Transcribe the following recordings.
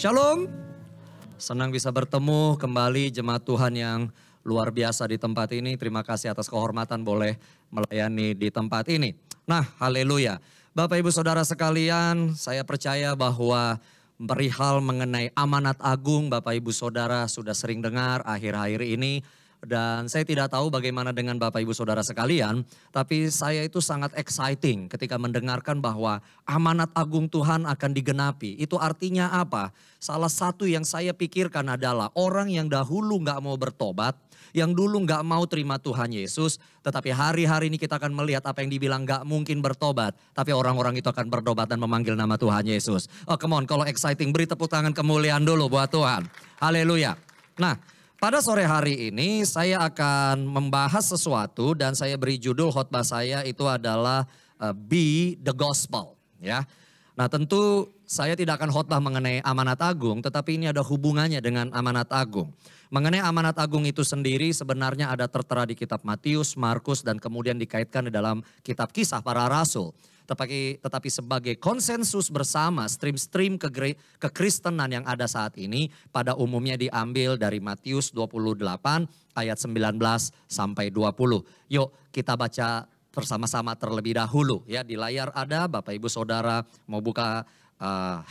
Shalom, senang bisa bertemu kembali jemaat Tuhan yang luar biasa di tempat ini. Terima kasih atas kehormatan boleh melayani di tempat ini. Nah, haleluya. Bapak Ibu Saudara sekalian, saya percaya bahwa perihal mengenai amanat agung Bapak Ibu Saudara sudah sering dengar akhir-akhir ini. Dan saya tidak tahu bagaimana dengan Bapak Ibu Saudara sekalian, tapi saya itu sangat exciting ketika mendengarkan bahwa amanat agung Tuhan akan digenapi. Itu artinya apa? Salah satu yang saya pikirkan adalah orang yang dahulu gak mau bertobat, yang dulu gak mau terima Tuhan Yesus, tetapi hari-hari ini kita akan melihat apa yang dibilang gak mungkin bertobat, tapi orang-orang itu akan bertobat dan memanggil nama Tuhan Yesus. Oh come on, kalau exciting beri tepuk tangan kemuliaan dulu buat Tuhan. Haleluya. Nah, pada sore hari ini saya akan membahas sesuatu dan saya beri judul khotbah saya itu adalah Be the Gospel. Ya. Nah tentu saya tidak akan khotbah mengenai amanat agung, tetapi ini ada hubungannya dengan amanat agung. Mengenai amanat agung itu sendiri sebenarnya ada tertera di kitab Matius, Markus dan kemudian dikaitkan di dalam kitab Kisah Para Rasul. Tetapi sebagai konsensus bersama stream-stream kekristenan yang ada saat ini pada umumnya diambil dari Matius 28 ayat 19 sampai 20. Yuk kita baca bersama-sama terlebih dahulu ya, di layar ada Bapak Ibu Saudara mau buka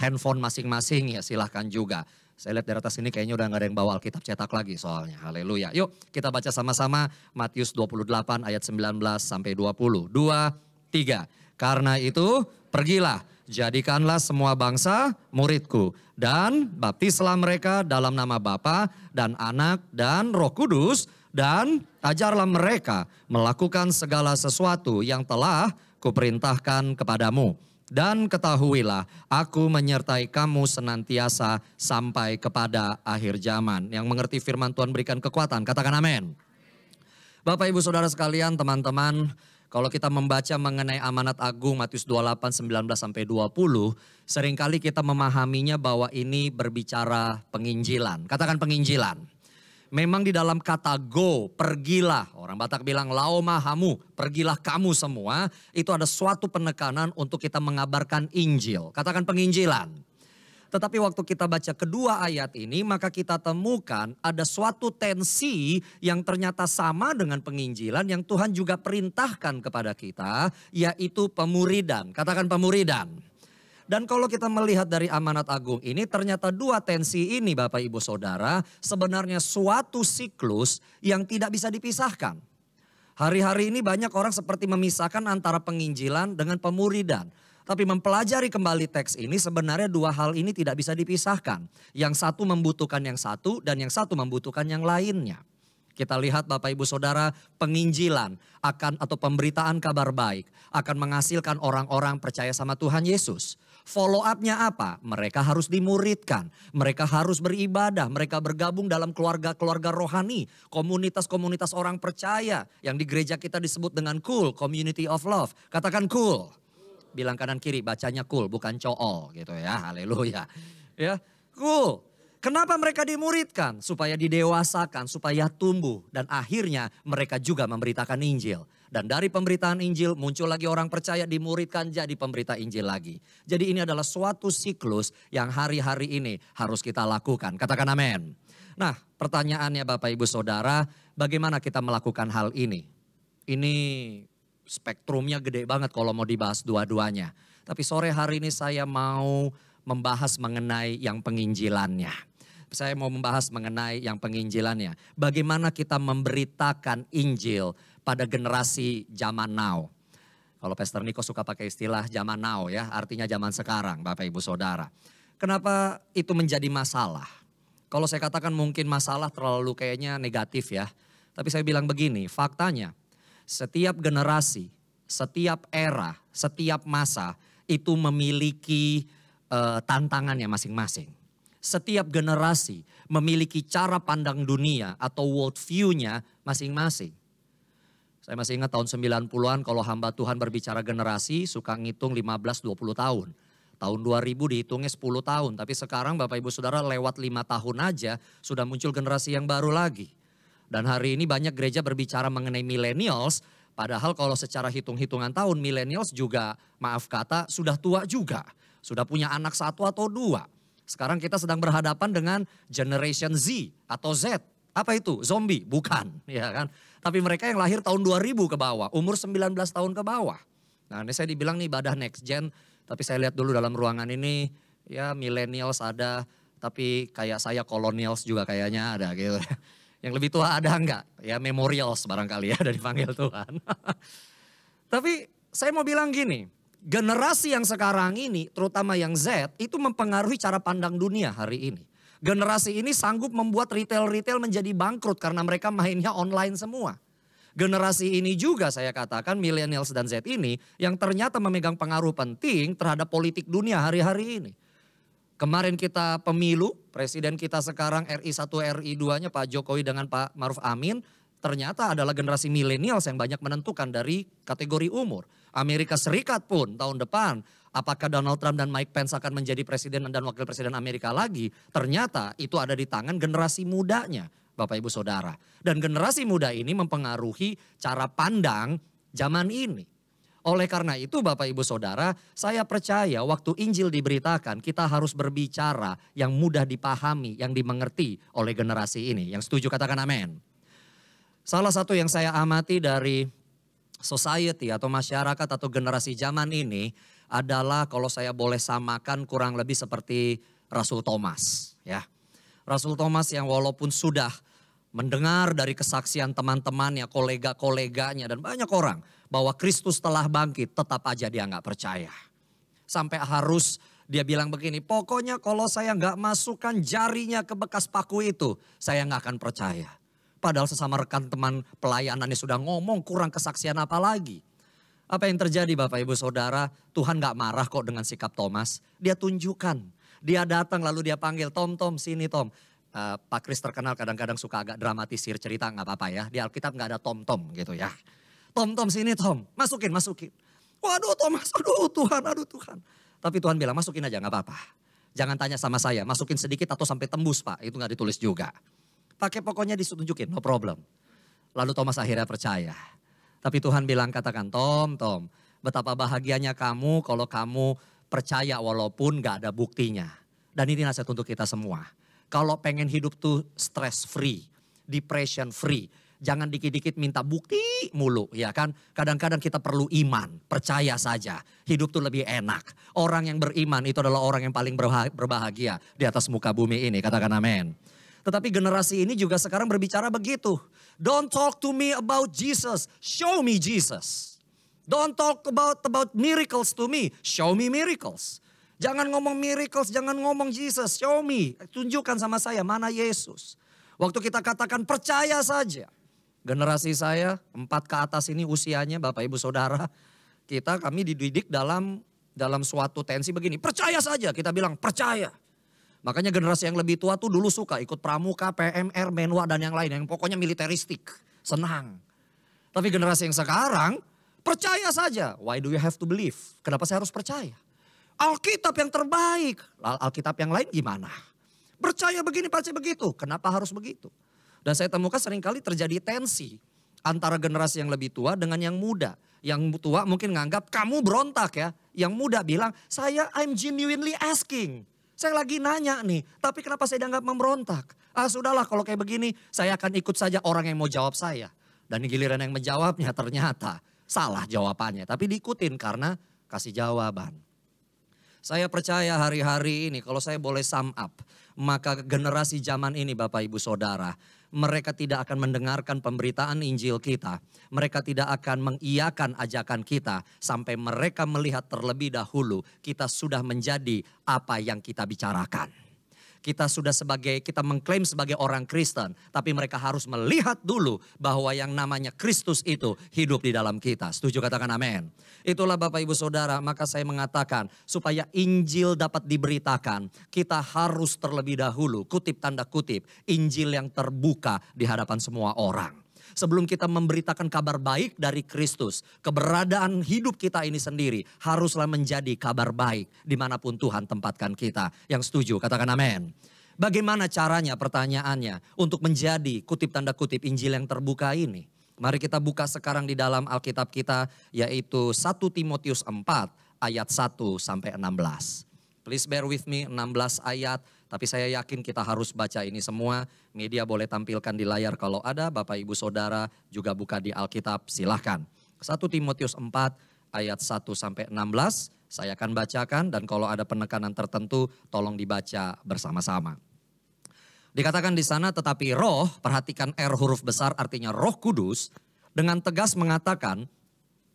handphone masing-masing ya silahkan juga. Saya lihat di atas ini kayaknya udah gak ada yang bawa Alkitab cetak lagi soalnya. Haleluya. Yuk kita baca sama-sama Matius 28 ayat 19 sampai 20. 2, 3. Karena itu pergilah, jadikanlah semua bangsa muridku. Dan baptislah mereka dalam nama Bapa dan Anak dan Roh Kudus. Dan ajarlah mereka melakukan segala sesuatu yang telah kuperintahkan kepadamu. Dan ketahuilah aku menyertai kamu senantiasa sampai kepada akhir zaman. Yang mengerti firman Tuhan berikan kekuatan, katakan amin. Bapak Ibu Saudara sekalian, teman-teman, kalau kita membaca mengenai amanat agung Matius 28, 19 sampai 20, seringkali kita memahaminya bahwa ini berbicara penginjilan. Katakan penginjilan. Memang di dalam kata go, pergilah. Orang Batak bilang laumahamu, pergilah kamu semua. Itu ada suatu penekanan untuk kita mengabarkan Injil. Katakan penginjilan. Tetapi waktu kita baca kedua ayat ini, maka kita temukan ada suatu tensi yang ternyata sama dengan penginjilan yang Tuhan juga perintahkan kepada kita, yaitu pemuridan. Katakan pemuridan. Dan kalau kita melihat dari amanat agung ini, ternyata dua tensi ini Bapak Ibu Saudara, sebenarnya suatu siklus yang tidak bisa dipisahkan. Hari-hari ini banyak orang seperti memisahkan antara penginjilan dengan pemuridan. Tapi mempelajari kembali teks ini sebenarnya dua hal ini tidak bisa dipisahkan. Yang satu membutuhkan yang satu dan yang satu membutuhkan yang lainnya. Kita lihat Bapak Ibu Saudara, penginjilan akan atau pemberitaan kabar baik akan menghasilkan orang-orang percaya sama Tuhan Yesus. Follow up-nya apa? Mereka harus dimuridkan, mereka harus beribadah, mereka bergabung dalam keluarga-keluarga rohani, komunitas-komunitas orang percaya yang di gereja kita disebut dengan cool, community of love. Katakan cool. Bilang kanan kiri bacanya cool bukan cool gitu ya, haleluya. Ya, cool. Kenapa mereka dimuridkan? Supaya didewasakan, supaya tumbuh. Dan akhirnya mereka juga memberitakan Injil. Dan dari pemberitaan Injil muncul lagi orang percaya dimuridkan jadi pemberita Injil lagi. Jadi ini adalah suatu siklus yang hari-hari ini harus kita lakukan. Katakan amin. Nah pertanyaannya Bapak Ibu Saudara, bagaimana kita melakukan hal ini? Ini spektrumnya gede banget kalau mau dibahas dua-duanya. Tapi sore hari ini saya mau membahas mengenai yang penginjilannya. Saya mau membahas mengenai yang penginjilannya. Bagaimana kita memberitakan Injil pada generasi zaman now. Kalau Pastor Niko suka pakai istilah zaman now ya, artinya zaman sekarang Bapak Ibu Saudara. Kenapa itu menjadi masalah? Kalau saya katakan mungkin masalah terlalu kayaknya negatif ya. Tapi saya bilang begini, faktanya setiap generasi, setiap era, setiap masa itu memiliki tantangannya masing-masing. Setiap generasi memiliki cara pandang dunia atau world view-nya masing-masing. Saya masih ingat tahun 90-an kalau hamba Tuhan berbicara generasi suka ngitung 15-20 tahun. Tahun 2000 dihitungnya 10 tahun. Tapi sekarang Bapak Ibu Saudara lewat 5 tahun aja sudah muncul generasi yang baru lagi. Dan hari ini banyak gereja berbicara mengenai millennials. Padahal kalau secara hitung-hitungan tahun millennials juga maaf kata sudah tua juga. Sudah punya anak satu atau dua. Sekarang kita sedang berhadapan dengan Generation Z atau Z. Apa itu? Zombie? Bukan, ya kan? Tapi mereka yang lahir tahun 2000 ke bawah, umur 19 tahun ke bawah. Nah, ini saya dibilang nih ibadah next gen, tapi saya lihat dulu dalam ruangan ini, ya millennials ada, tapi kayak saya colonials juga kayaknya ada gitu. Yang lebih tua ada enggak? Ya memorials barangkali ya, ada dipanggil Tuhan. Tapi saya mau bilang gini, generasi yang sekarang ini, terutama yang Z, itu mempengaruhi cara pandang dunia hari ini. Generasi ini sanggup membuat retail-retail menjadi bangkrut karena mereka mainnya online semua. Generasi ini juga saya katakan millennials dan Z ini yang ternyata memegang pengaruh penting terhadap politik dunia hari-hari ini. Kemarin kita pemilu, presiden kita sekarang RI1 RI2-nya Pak Jokowi dengan Pak Maruf Amin ternyata adalah generasi millennials yang banyak menentukan dari kategori umur. Amerika Serikat pun tahun depan apakah Donald Trump dan Mike Pence akan menjadi presiden dan wakil presiden Amerika lagi? Ternyata itu ada di tangan generasi mudanya, Bapak Ibu Saudara. Dan generasi muda ini mempengaruhi cara pandang zaman ini. Oleh karena itu Bapak Ibu Saudara, saya percaya waktu Injil diberitakan kita harus berbicara yang mudah dipahami, yang dimengerti oleh generasi ini. Yang setuju katakan amin. Salah satu yang saya amati dari society atau masyarakat atau generasi zaman ini adalah kalau saya boleh samakan kurang lebih seperti Rasul Thomas. Ya, Rasul Thomas yang walaupun sudah mendengar dari kesaksian teman-temannya, kolega-koleganya dan banyak orang bahwa Kristus telah bangkit, tetap aja dia nggak percaya. Sampai harus dia bilang begini, pokoknya kalau saya nggak masukkan jarinya ke bekas paku itu, saya nggak akan percaya. Padahal sesama rekan teman pelayanannya sudah ngomong, kurang kesaksian apa lagi. Apa yang terjadi Bapak Ibu Saudara, Tuhan gak marah kok dengan sikap Thomas. Dia tunjukkan, dia datang lalu dia panggil, Tom sini Tom. Pak Kris terkenal kadang-kadang suka agak dramatisir cerita, gak apa-apa ya. Di Alkitab gak ada Tom gitu ya. Tom sini Tom, masukin. Waduh Thomas, aduh Tuhan. Tapi Tuhan bilang masukin aja gak apa-apa. Jangan tanya sama saya, masukin sedikit atau sampai tembus Pak, itu gak ditulis juga. Pakai pokoknya ditunjukin, no problem. Lalu Thomas akhirnya percaya. Tapi Tuhan bilang katakan, Tom, betapa bahagianya kamu kalau kamu percaya walaupun gak ada buktinya. Dan ini nasihat untuk kita semua. Kalau pengen hidup tuh stress free, depression free. Jangan dikit-dikit minta bukti mulu ya kan. Kadang-kadang kita perlu iman, percaya saja. Hidup tuh lebih enak. Orang yang beriman itu adalah orang yang paling berbahagia di atas muka bumi ini. Katakan amin. Tetapi generasi ini juga sekarang berbicara begitu. Don't talk to me about Jesus, show me Jesus. Don't talk about miracles to me, show me miracles. Jangan ngomong miracles, jangan ngomong Jesus, show me. Tunjukkan sama saya mana Yesus. Waktu kita katakan percaya saja. Generasi saya 4 ke atas ini usianya Bapak Ibu Saudara. Kami dididik dalam suatu tensi begini. Percaya saja, kita bilang percaya. Makanya generasi yang lebih tua tuh dulu suka ikut pramuka, PMR, Menwa dan yang lain. Yang pokoknya militeristik, senang. Tapi generasi yang sekarang percaya saja. Why do you have to believe? Kenapa saya harus percaya? Alkitab yang terbaik. Alkitab yang lain gimana? Percaya begini, percaya begitu. Kenapa harus begitu? Dan saya temukan seringkali terjadi tensi antara generasi yang lebih tua dengan yang muda. Yang tua mungkin nganggap kamu berontak ya. Yang muda bilang I'm genuinely asking. Saya lagi nanya nih, tapi kenapa saya dianggap memberontak? Sudahlah kalau kayak begini, saya akan ikut saja orang yang mau jawab saya. Dan giliran yang menjawabnya ternyata salah jawabannya. Tapi diikutin karena kasih jawaban. Saya percaya hari-hari ini kalau saya boleh sum up. Maka generasi zaman ini Bapak Ibu Saudara. Mereka tidak akan mendengarkan pemberitaan Injil kita. Mereka tidak akan mengiyakan ajakan kita. Sampai mereka melihat terlebih dahulu kita sudah menjadi apa yang kita bicarakan. Kita mengklaim sebagai orang Kristen. Tapi mereka harus melihat dulu bahwa yang namanya Kristus itu hidup di dalam kita. Setuju katakan amin. Itulah Bapak Ibu Saudara, maka saya mengatakan supaya Injil dapat diberitakan. Kita harus terlebih dahulu, kutip tanda kutip, Injil yang terbuka di hadapan semua orang. Sebelum kita memberitakan kabar baik dari Kristus, keberadaan hidup kita ini sendiri haruslah menjadi kabar baik dimanapun Tuhan tempatkan kita. Yang setuju, katakan amin. Bagaimana caranya pertanyaannya untuk menjadi kutip tanda kutip Injil yang terbuka ini? Mari kita buka sekarang di dalam Alkitab kita yaitu 1 Timotius 4 ayat 1 sampai 16. Please bear with me, 16 ayat. Tapi saya yakin kita harus baca ini semua. Media boleh tampilkan di layar kalau ada. Bapak Ibu Saudara juga buka di Alkitab, silahkan. 1 Timotius 4 ayat 1 sampai 16. Saya akan bacakan dan kalau ada penekanan tertentu tolong dibaca bersama-sama. Dikatakan di sana, tetapi roh, perhatikan R huruf besar artinya Roh Kudus, dengan tegas mengatakan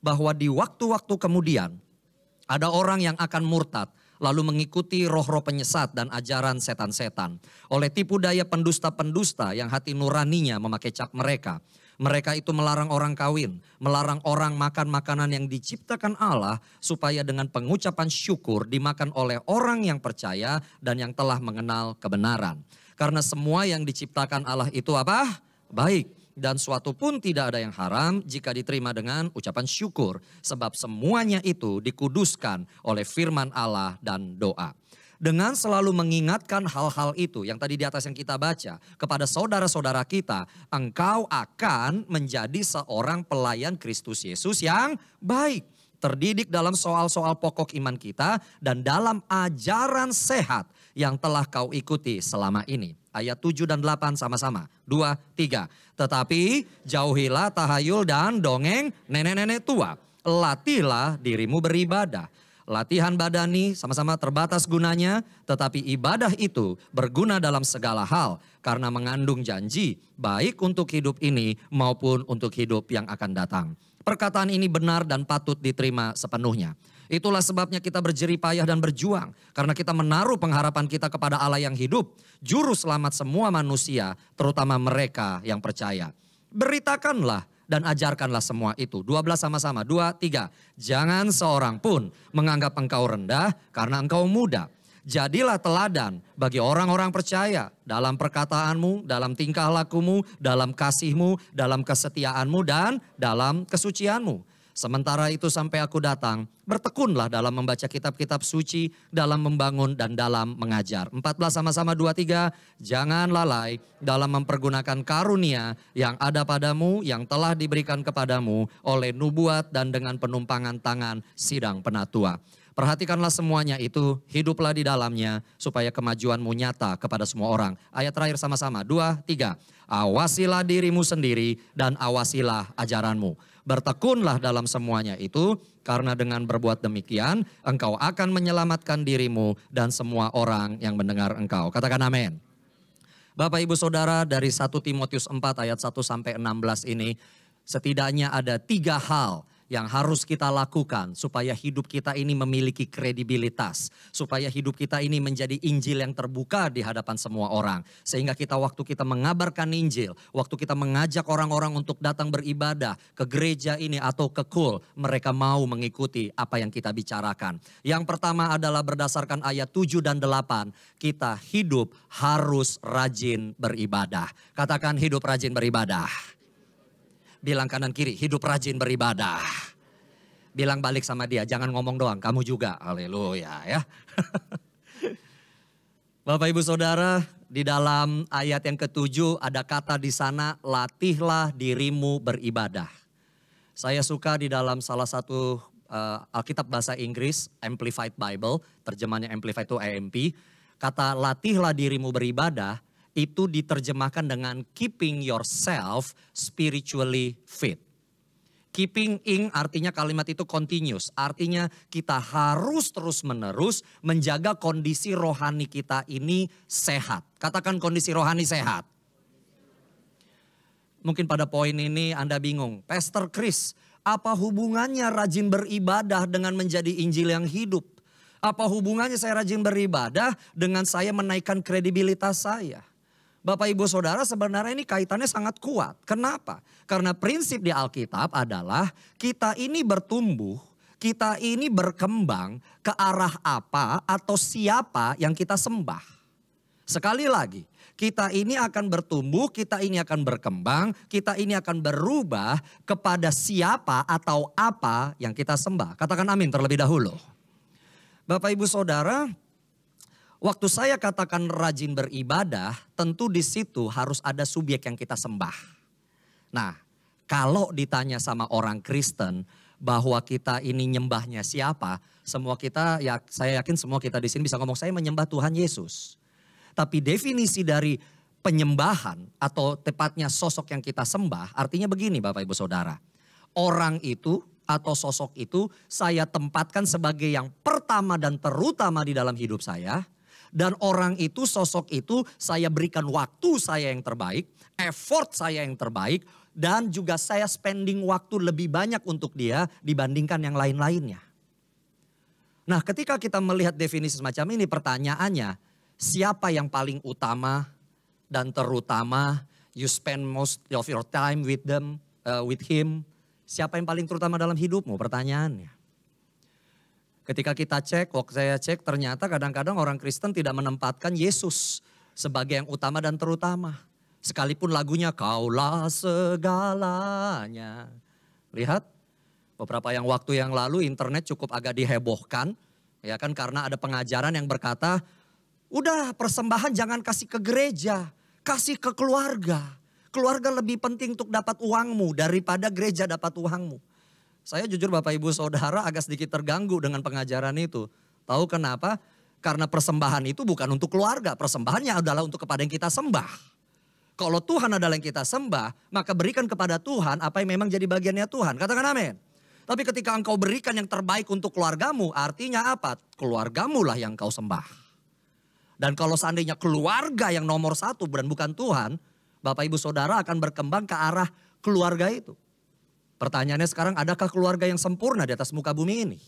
bahwa di waktu-waktu kemudian ada orang yang akan murtad, lalu mengikuti roh-roh penyesat dan ajaran setan-setan. Oleh tipu daya pendusta-pendusta yang hati nuraninya memakai cap mereka. Mereka itu melarang orang kawin, melarang orang makan makanan yang diciptakan Allah supaya dengan pengucapan syukur dimakan oleh orang yang percaya dan yang telah mengenal kebenaran. Karena semua yang diciptakan Allah itu apa? Baik. Dan suatu pun tidak ada yang haram jika diterima dengan ucapan syukur. Sebab semuanya itu dikuduskan oleh firman Allah dan doa. Dengan selalu mengingatkan hal-hal itu yang tadi di atas yang kita baca kepada saudara-saudara kita, engkau akan menjadi seorang pelayan Kristus Yesus yang baik. Terdidik dalam soal-soal pokok iman kita dan dalam ajaran sehat yang telah kau ikuti selama ini. Ayat 7 dan 8 sama-sama. 2, 3. Tetapi jauhilah tahayul dan dongeng nenek-nenek tua. Latihlah dirimu beribadah. Latihan badani sama-sama terbatas gunanya, tetapi ibadah itu berguna dalam segala hal karena mengandung janji baik untuk hidup ini maupun untuk hidup yang akan datang. Perkataan ini benar dan patut diterima sepenuhnya. Itulah sebabnya kita berjerih payah dan berjuang karena kita menaruh pengharapan kita kepada Allah yang hidup, juru selamat semua manusia, terutama mereka yang percaya. Beritakanlah dan ajarkanlah semua itu. 12 sama-sama, 2, 3. Jangan seorang pun menganggap engkau rendah karena engkau muda. Jadilah teladan bagi orang-orang percaya dalam perkataanmu, dalam tingkah lakumu, dalam kasihmu, dalam kesetiaanmu dan dalam kesucianmu. Sementara itu sampai aku datang, bertekunlah dalam membaca kitab-kitab suci, dalam membangun dan dalam mengajar. 14 sama-sama 2, 3. Jangan lalai dalam mempergunakan karunia yang ada padamu, yang telah diberikan kepadamu oleh nubuat dan dengan penumpangan tangan sidang penatua. Perhatikanlah semuanya itu, hiduplah di dalamnya supaya kemajuanmu nyata kepada semua orang. Ayat terakhir sama-sama, 2, 3. Awasilah dirimu sendiri dan awasilah ajaranmu. Bertekunlah dalam semuanya itu, karena dengan berbuat demikian engkau akan menyelamatkan dirimu dan semua orang yang mendengar engkau. Katakan amin. Bapak Ibu Saudara, dari 1 Timotius 4 ayat 1 sampai 16 ini setidaknya ada 3 hal yang harus kita lakukan supaya hidup kita ini memiliki kredibilitas. Supaya hidup kita ini menjadi Injil yang terbuka di hadapan semua orang. Sehingga kita waktu kita mengabarkan Injil, waktu kita mengajak orang-orang untuk datang beribadah ke gereja ini atau ke KUL, mereka mau mengikuti apa yang kita bicarakan. Yang pertama adalah berdasarkan ayat 7 dan 8, kita hidup harus rajin beribadah. Katakan hidup rajin beribadah. Bilang kanan kiri, hidup rajin beribadah. Bilang balik sama dia, jangan ngomong doang, kamu juga. Haleluya ya. Bapak Ibu Saudara, di dalam ayat yang ke-7 ada kata di sana, latihlah dirimu beribadah. Saya suka di dalam salah satu Alkitab bahasa Inggris, Amplified Bible, terjemahannya Amplified itu AMP. Kata latihlah dirimu beribadah, itu diterjemahkan dengan keeping yourself spiritually fit. Keeping in artinya kalimat itu continuous. Artinya kita harus terus menerus menjaga kondisi rohani kita ini sehat. Katakan kondisi rohani sehat. Mungkin pada poin ini Anda bingung. Pastor Chris, apa hubungannya rajin beribadah dengan menjadi Injil yang hidup? Apa hubungannya saya rajin beribadah dengan saya menaikkan kredibilitas saya? Bapak Ibu Saudara, sebenarnya ini kaitannya sangat kuat. Kenapa? Karena prinsip di Alkitab adalah kita ini bertumbuh, kita ini berkembang ke arah apa atau siapa yang kita sembah. Sekali lagi, kita ini akan bertumbuh, kita ini akan berkembang, kita ini akan berubah kepada siapa atau apa yang kita sembah. Katakan amin terlebih dahulu. Bapak Ibu Saudara, waktu saya katakan rajin beribadah, tentu di situ harus ada subjek yang kita sembah. Nah, kalau ditanya sama orang Kristen, bahwa kita ini nyembahnya siapa, semua kita, ya saya yakin semua kita di sini bisa ngomong saya menyembah Tuhan Yesus. Tapi definisi dari penyembahan atau tepatnya sosok yang kita sembah artinya begini Bapak Ibu Saudara. Orang itu atau sosok itu saya tempatkan sebagai yang pertama dan terutama di dalam hidup saya. Dan orang itu, sosok itu saya berikan waktu saya yang terbaik, effort saya yang terbaik. Dan juga saya spending waktu lebih banyak untuk dia dibandingkan yang lain-lainnya. Nah ketika kita melihat definisi semacam ini pertanyaannya, siapa yang paling utama dan terutama, you spend most of your time with them, with him. Siapa yang paling terutama dalam hidupmu? Pertanyaannya. Ketika kita cek, waktu saya cek ternyata kadang-kadang orang Kristen tidak menempatkan Yesus sebagai yang utama dan terutama. Sekalipun lagunya kaulah segalanya. Lihat, beberapa waktu yang lalu internet cukup agak dihebohkan. Ya kan karena ada pengajaran yang berkata, udah persembahan jangan kasih ke gereja, kasih ke keluarga. Keluarga lebih penting untuk dapat uangmu daripada gereja dapat uangmu. Saya jujur Bapak Ibu Saudara agak sedikit terganggu dengan pengajaran itu. Tahu kenapa? Karena persembahan itu bukan untuk keluarga, persembahannya adalah untuk kepada yang kita sembah. Kalau Tuhan adalah yang kita sembah, maka berikan kepada Tuhan apa yang memang jadi bagiannya Tuhan. Katakan amin. Tapi ketika engkau berikan yang terbaik untuk keluargamu, artinya apa? Keluargamu lah yang kau sembah. Dan kalau seandainya keluarga yang nomor satu dan bukan Tuhan, Bapak Ibu Saudara akan berkembang ke arah keluarga itu. Pertanyaannya sekarang, adakah keluarga yang sempurna di atas muka bumi ini?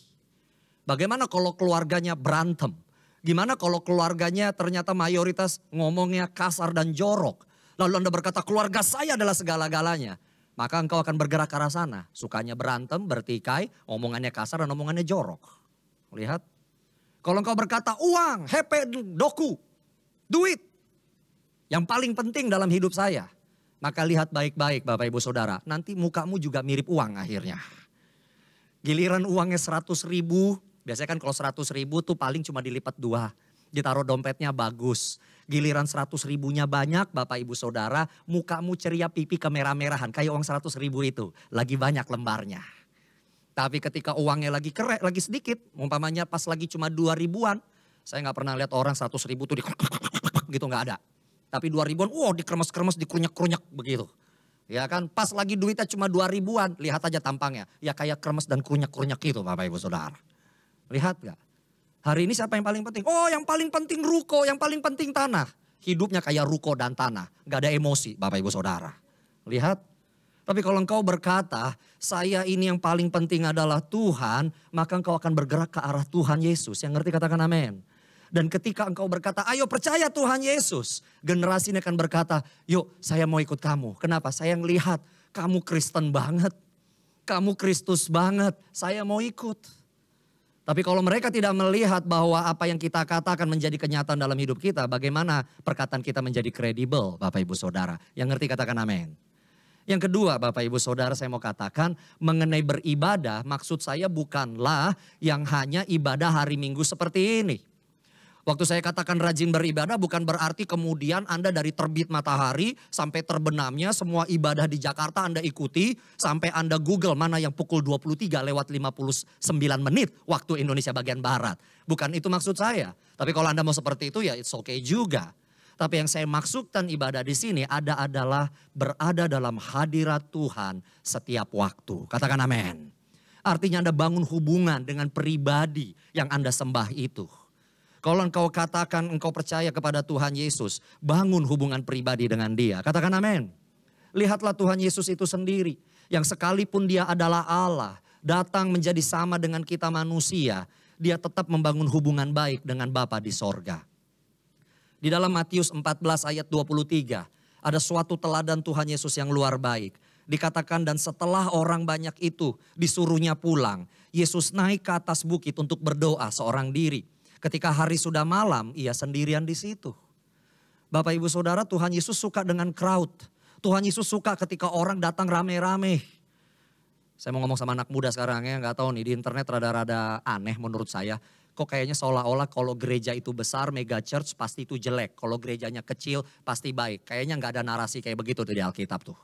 Bagaimana kalau keluarganya berantem? Gimana kalau keluarganya ternyata mayoritas ngomongnya kasar dan jorok? Lalu Anda berkata keluarga saya adalah segala-galanya. Maka engkau akan bergerak ke arah sana. Sukanya berantem, bertikai, omongannya kasar dan omongannya jorok. Lihat. Kalau engkau berkata uang, hepe, doku, duit. Yang paling penting dalam hidup saya. Maka lihat baik-baik Bapak Ibu Saudara. Nanti mukamu juga mirip uang akhirnya. Giliran uangnya 100 ribu. Biasanya kan kalau 100 ribu tuh paling cuma dilipat 2. Ditaruh dompetnya bagus. Giliran 100 ribunya banyak Bapak Ibu Saudara. Mukamu ceria, pipi kemerah-merahan. Kayak uang 100 ribu itu. Lagi banyak lembarnya. Tapi ketika uangnya lagi lagi sedikit. Umpamanya pas lagi cuma 2 ribuan. Saya gak pernah lihat orang 100 ribu tuh gitu gak ada. Tapi 2 ribuan, dikremes-kremes, dikrunyak-krunyak begitu. Ya kan, pas lagi duitnya cuma 2 ribuan, lihat aja tampangnya. Ya kayak kremes dan krunyak-krunyak gitu Bapak Ibu Saudara. Lihat gak? Hari ini siapa yang paling penting? Oh yang paling penting ruko, yang paling penting tanah. Hidupnya kayak ruko dan tanah. Gak ada emosi Bapak Ibu Saudara. Lihat. Tapi kalau engkau berkata, saya ini yang paling penting adalah Tuhan. Maka engkau akan bergerak ke arah Tuhan Yesus. Yang ngerti katakan amin. Dan ketika engkau berkata, ayo percaya Tuhan Yesus. Generasi ini akan berkata, yuk saya mau ikut kamu. Kenapa? Saya ngelihat kamu Kristen banget. Kamu Kristus banget. Saya mau ikut. Tapi kalau mereka tidak melihat bahwa apa yang kita katakan menjadi kenyataan dalam hidup kita. Bagaimana perkataan kita menjadi kredibel Bapak Ibu Saudara. Yang ngerti katakan amin. Yang kedua Bapak Ibu Saudara saya mau katakan. Mengenai beribadah maksud saya bukanlah yang hanya ibadah hari Minggu seperti ini. Waktu saya katakan rajin beribadah bukan berarti kemudian Anda dari terbit matahari sampai terbenamnya semua ibadah di Jakarta Anda ikuti. Sampai Anda Google mana yang pukul 23:59 waktu Indonesia bagian Barat. Bukan itu maksud saya. Tapi kalau Anda mau seperti itu ya it's okay juga. Tapi yang saya maksudkan ibadah di sini adalah berada dalam hadirat Tuhan setiap waktu. Katakan amin. Artinya Anda bangun hubungan dengan pribadi yang Anda sembah itu. Kalau engkau katakan engkau percaya kepada Tuhan Yesus, bangun hubungan pribadi dengan dia. Katakan amin. Lihatlah Tuhan Yesus itu sendiri. Yang sekalipun dia adalah Allah, datang menjadi sama dengan kita manusia. Dia tetap membangun hubungan baik dengan Bapa di sorga. Di dalam Matius 14 ayat 23, ada suatu teladan Tuhan Yesus yang luar baik. Dikatakan dan setelah orang banyak itu disuruhnya pulang, Yesus naik ke atas bukit untuk berdoa seorang diri. Ketika hari sudah malam, ia sendirian di situ. Bapak Ibu Saudara, Tuhan Yesus suka dengan crowd. Tuhan Yesus suka ketika orang datang rame-rame. Saya mau ngomong sama anak muda sekarang ya, nggak tahu nih di internet rada-rada aneh menurut saya. Kok kayaknya seolah-olah kalau gereja itu besar, mega church pasti itu jelek. Kalau gerejanya kecil pasti baik. Kayaknya nggak ada narasi kayak begitu tuh di Alkitab tuh.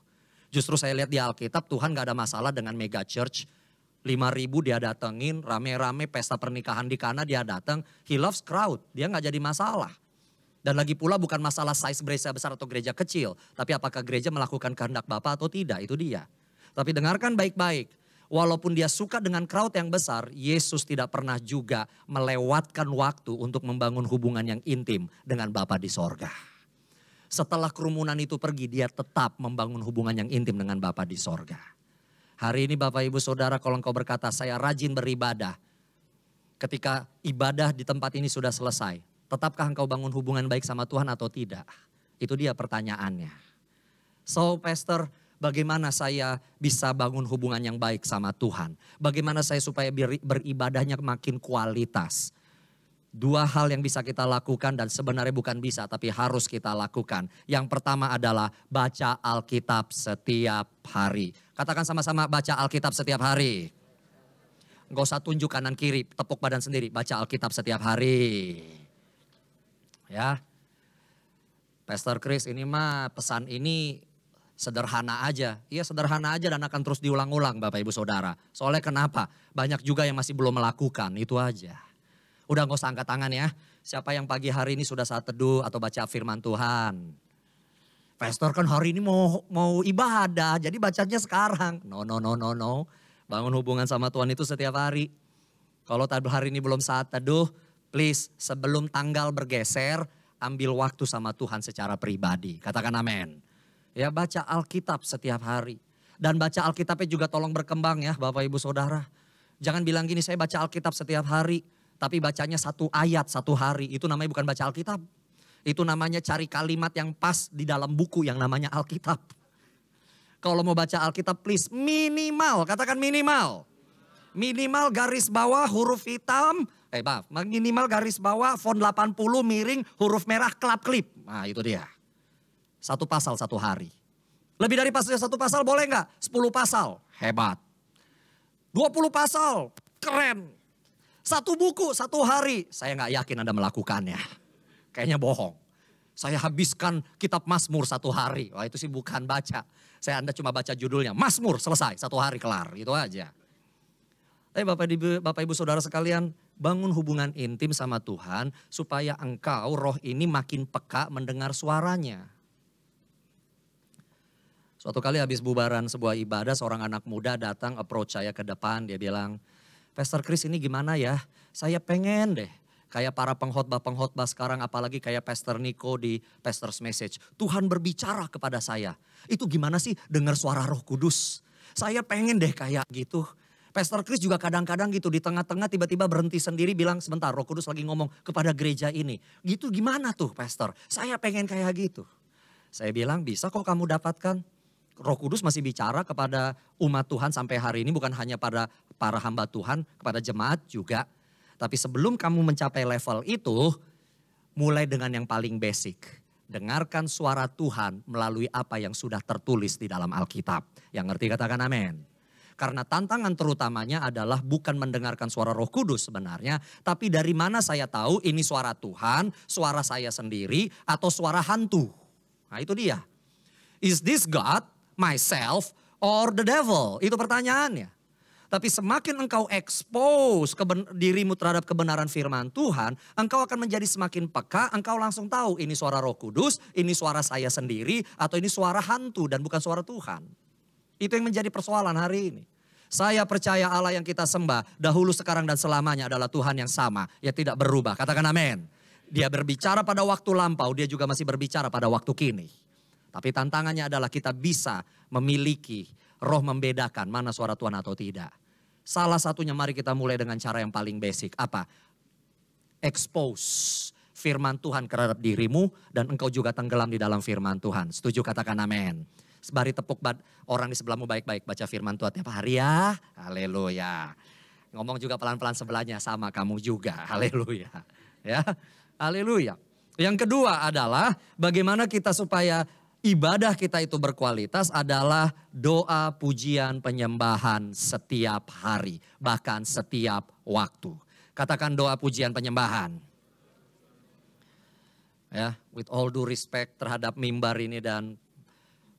Justru saya lihat di Alkitab Tuhan nggak ada masalah dengan mega church. 5.000 dia datengin, rame-rame pesta pernikahan di Kana dia datang. He loves crowd, dia gak jadi masalah. Dan lagi pula bukan masalah size gereja besar atau gereja kecil. Tapi apakah gereja melakukan kehendak Bapa atau tidak, itu dia. Tapi dengarkan baik-baik. Walaupun dia suka dengan crowd yang besar, Yesus tidak pernah juga melewatkan waktu untuk membangun hubungan yang intim dengan Bapa di sorga. Setelah kerumunan itu pergi, dia tetap membangun hubungan yang intim dengan Bapa di sorga. Hari ini Bapak Ibu Saudara, kalau engkau berkata saya rajin beribadah. Ketika ibadah di tempat ini sudah selesai, tetapkah engkau bangun hubungan baik sama Tuhan atau tidak? Itu dia pertanyaannya. So Pastor, bagaimana saya bisa bangun hubungan yang baik sama Tuhan? Bagaimana saya supaya beribadahnya makin kualitas? Dua hal yang bisa kita lakukan dan sebenarnya bukan bisa tapi harus kita lakukan. Yang pertama adalah baca Alkitab setiap hari. Katakan sama-sama, baca Alkitab setiap hari. Gak usah tunjuk kanan kiri, tepuk badan sendiri. Baca Alkitab setiap hari. Ya, Pastor Chris, ini mah pesan ini sederhana aja. Iya sederhana aja dan akan terus diulang-ulang Bapak Ibu Saudara. Soalnya kenapa? Banyak juga yang masih belum melakukan, itu aja. Udah gak usah angkat tangan ya. Siapa yang pagi hari ini sudah saat teduh atau baca firman Tuhan? Pastor kan hari ini mau ibadah, jadi bacanya sekarang. No. Bangun hubungan sama Tuhan itu setiap hari. Kalau hari ini belum saat teduh, please sebelum tanggal bergeser, ambil waktu sama Tuhan secara pribadi. Katakan amin. Ya baca Alkitab setiap hari. Dan baca Alkitabnya juga tolong berkembang ya Bapak Ibu Saudara. Jangan bilang gini, saya baca Alkitab setiap hari. Tapi bacanya satu ayat satu hari. Itu namanya bukan baca Alkitab. Itu namanya cari kalimat yang pas di dalam buku yang namanya Alkitab. Kalau mau baca Alkitab please minimal, katakan minimal. Minimal garis bawah huruf hitam. Minimal garis bawah font 80 miring huruf merah klap-klip. Nah itu dia. Satu pasal satu hari. Lebih dari satu pasal boleh nggak? 10 pasal, hebat. 20 pasal, keren. Satu buku, satu hari. Saya nggak yakin Anda melakukannya. Kayaknya bohong. Saya habiskan kitab Mazmur satu hari. Wah itu sih bukan baca. Anda cuma baca judulnya. Mazmur selesai, satu hari kelar. Itu aja. Tapi Bapak Ibu Saudara sekalian, bangun hubungan intim sama Tuhan. Supaya engkau roh ini makin peka mendengar suaranya. Suatu kali habis bubaran sebuah ibadah, seorang anak muda datang approach saya ke depan. Dia bilang, Pastor Chris ini gimana ya? Saya pengen deh kayak para pengkhotbah sekarang, apalagi kayak Pastor Nico di Pastor's Message. Tuhan berbicara kepada saya. Itu gimana sih dengar suara Roh Kudus? Saya pengen deh kayak gitu. Pastor Chris juga kadang-kadang gitu di tengah-tengah tiba-tiba berhenti sendiri bilang sebentar Roh Kudus lagi ngomong kepada gereja ini. Gitu gimana tuh Pastor? Saya pengen kayak gitu. Saya bilang bisa kok kamu dapatkan. Roh Kudus masih bicara kepada umat Tuhan sampai hari ini bukan hanya pada para hamba Tuhan, kepada jemaat juga. Tapi sebelum kamu mencapai level itu, mulai dengan yang paling basic. Dengarkan suara Tuhan melalui apa yang sudah tertulis di dalam Alkitab. Yang ngerti katakan amin. Karena tantangan terutamanya adalah bukan mendengarkan suara Roh Kudus sebenarnya. Tapi dari mana saya tahu ini suara Tuhan, suara saya sendiri atau suara hantu. Nah itu dia. Is this God, myself, or the devil? Itu pertanyaannya. Tapi semakin engkau expose dirimu terhadap kebenaran firman Tuhan, engkau akan menjadi semakin peka, engkau langsung tahu ini suara Roh Kudus, ini suara saya sendiri, atau ini suara hantu dan bukan suara Tuhan. Itu yang menjadi persoalan hari ini. Saya percaya Allah yang kita sembah dahulu, sekarang, dan selamanya adalah Tuhan yang sama, yang tidak berubah. Katakan amin. Dia berbicara pada waktu lampau, dia juga masih berbicara pada waktu kini. Tapi tantangannya adalah kita bisa memiliki roh membedakan mana suara Tuhan atau tidak. Salah satunya mari kita mulai dengan cara yang paling basic. Apa? Expose firman Tuhan terhadap dirimu dan engkau juga tenggelam di dalam firman Tuhan. Setuju katakan amin. Sebari tepuk orang di sebelahmu baik-baik baca firman Tuhan tiap hari ya. Haleluya. Ngomong juga pelan-pelan sebelahnya sama kamu juga. Haleluya. Ya. Haleluya. Yang kedua adalah bagaimana kita supaya ibadah kita itu berkualitas adalah doa, pujian, penyembahan setiap hari. Bahkan setiap waktu. Katakan doa, pujian, penyembahan. Ya, with all due respect terhadap mimbar ini dan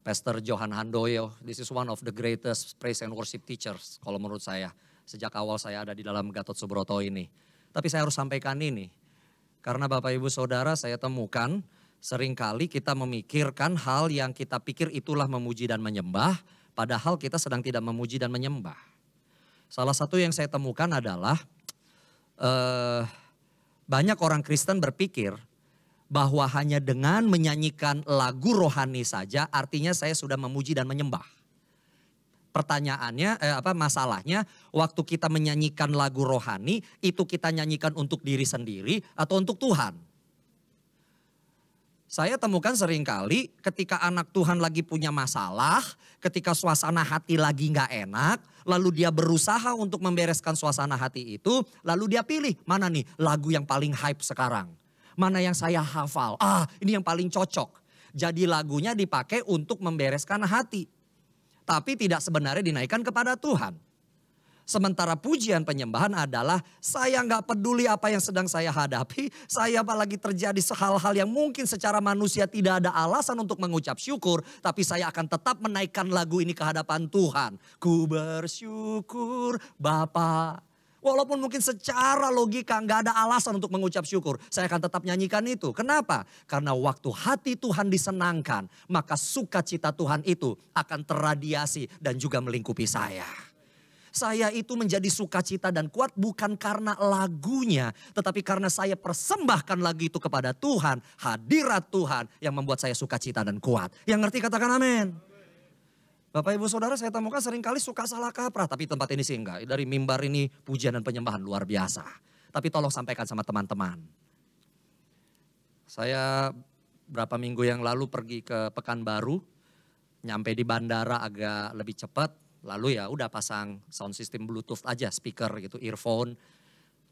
Pastor Johan Handoyo. This is one of the greatest praise and worship teachers kalau menurut saya. sejak awal saya ada di dalam Gatot Subroto ini. Tapi saya harus sampaikan ini, karena Bapak Ibu Saudara saya temukan seringkali kita memikirkan hal yang kita pikir itulah memuji dan menyembah, padahal kita sedang tidak memuji dan menyembah. Salah satu yang saya temukan adalah banyak orang Kristen berpikir bahwa hanya dengan menyanyikan lagu rohani saja artinya saya sudah memuji dan menyembah. Pertanyaannya, masalahnya waktu kita menyanyikan lagu rohani itu kita nyanyikan untuk diri sendiri atau untuk Tuhan? Saya temukan seringkali ketika anak Tuhan lagi punya masalah, ketika suasana hati lagi gak enak, lalu dia berusaha untuk membereskan suasana hati itu, lalu dia pilih mana nih lagu yang paling hype sekarang. Mana yang saya hafal, ini yang paling cocok. Jadi lagunya dipakai untuk membereskan hati. Tapi tidak sebenarnya dinaikkan kepada Tuhan. Sementara pujian penyembahan adalah saya nggak peduli apa yang sedang saya hadapi. Saya apalagi terjadi hal-hal yang mungkin secara manusia tidak ada alasan untuk mengucap syukur. Tapi saya akan tetap menaikkan lagu ini ke hadapan Tuhan. Ku bersyukur Bapa. Walaupun mungkin secara logika nggak ada alasan untuk mengucap syukur. Saya akan tetap nyanyikan itu. Kenapa? Karena waktu hati Tuhan disenangkan. Maka sukacita Tuhan itu akan terradiasi dan juga melingkupi saya. Saya itu menjadi sukacita dan kuat bukan karena lagunya. Tetapi karena saya persembahkan lagu itu kepada Tuhan. Hadirat Tuhan yang membuat saya sukacita dan kuat. Yang ngerti katakan amin. Bapak Ibu Saudara saya temukan seringkali suka salah kaprah. Tapi tempat ini sih enggak. Dari mimbar ini pujian dan penyembahan luar biasa. Tapi tolong sampaikan sama teman-teman. Saya berapa minggu yang lalu pergi ke Pekanbaru. Nyampe di bandara agak lebih cepat. Lalu ya udah pasang sound system Bluetooth aja, speaker gitu, earphone.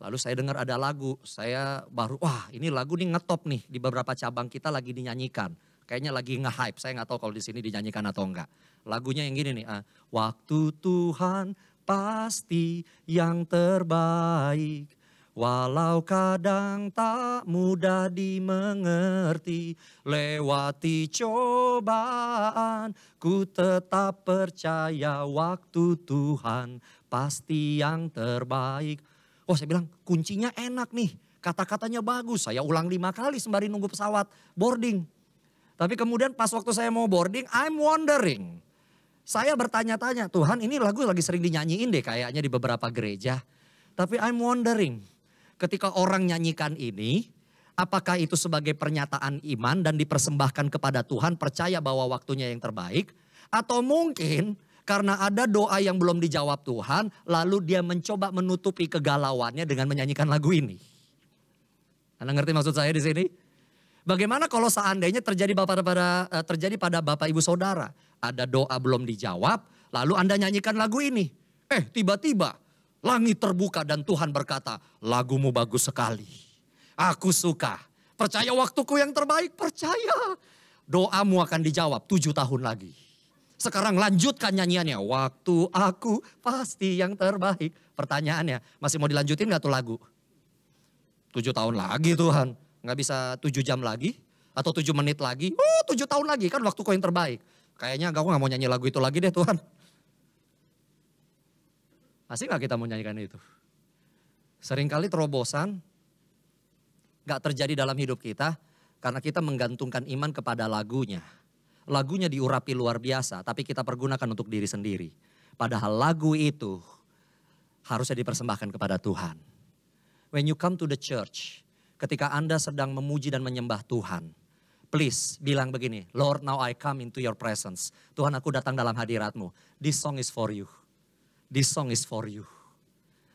Lalu saya dengar ada lagu. Saya baru, wah ini lagu nih ngetop nih. Di beberapa cabang kita lagi dinyanyikan. Kayaknya lagi nge-hype, saya gak tahu kalau di sini dinyanyikan atau enggak. Lagunya yang gini nih, waktu Tuhan pasti yang terbaik. Walau kadang tak mudah dimengerti, lewati cobaan, ku tetap percaya waktu Tuhan pasti yang terbaik. Oh saya bilang kuncinya enak nih, kata-katanya bagus. Saya ulang 5 kali sembari nunggu pesawat boarding. Tapi kemudian pas waktu saya mau boarding, I'm wondering. Saya bertanya-tanya, Tuhan ini lagu lagi sering dinyanyiin deh kayaknya di beberapa gereja. Tapi I'm wondering, ketika orang nyanyikan ini, apakah itu sebagai pernyataan iman dan dipersembahkan kepada Tuhan, percaya bahwa waktunya yang terbaik. Atau mungkin karena ada doa yang belum dijawab Tuhan, lalu dia mencoba menutupi kegalauannya dengan menyanyikan lagu ini. Anda ngerti maksud saya di sini? Bagaimana kalau seandainya terjadi pada Bapak Ibu Saudara. Ada doa belum dijawab, lalu Anda nyanyikan lagu ini. Tiba-tiba langit terbuka dan Tuhan berkata, lagumu bagus sekali. Aku suka. Percaya waktuku yang terbaik, percaya. Doamu akan dijawab 7 tahun lagi. Sekarang lanjutkan nyanyiannya. Waktu aku pasti yang terbaik. Pertanyaannya, masih mau dilanjutin gak tuh lagu? 7 tahun lagi Tuhan. Gak bisa 7 jam lagi? Atau 7 menit lagi? 7 tahun lagi kan waktuku yang terbaik. Kayaknya aku gak mau nyanyi lagu itu lagi deh Tuhan. Masih gak kita mau nyanyikan itu? Seringkali terobosan gak terjadi dalam hidup kita karena kita menggantungkan iman kepada lagunya. Lagunya diurapi luar biasa tapi kita pergunakan untuk diri sendiri. Padahal lagu itu harusnya dipersembahkan kepada Tuhan. When you come to the church, ketika Anda sedang memuji dan menyembah Tuhan, please bilang begini, Lord now I come into your presence. Tuhan aku datang dalam hadirat-Mu. This song is for you. This song is for you.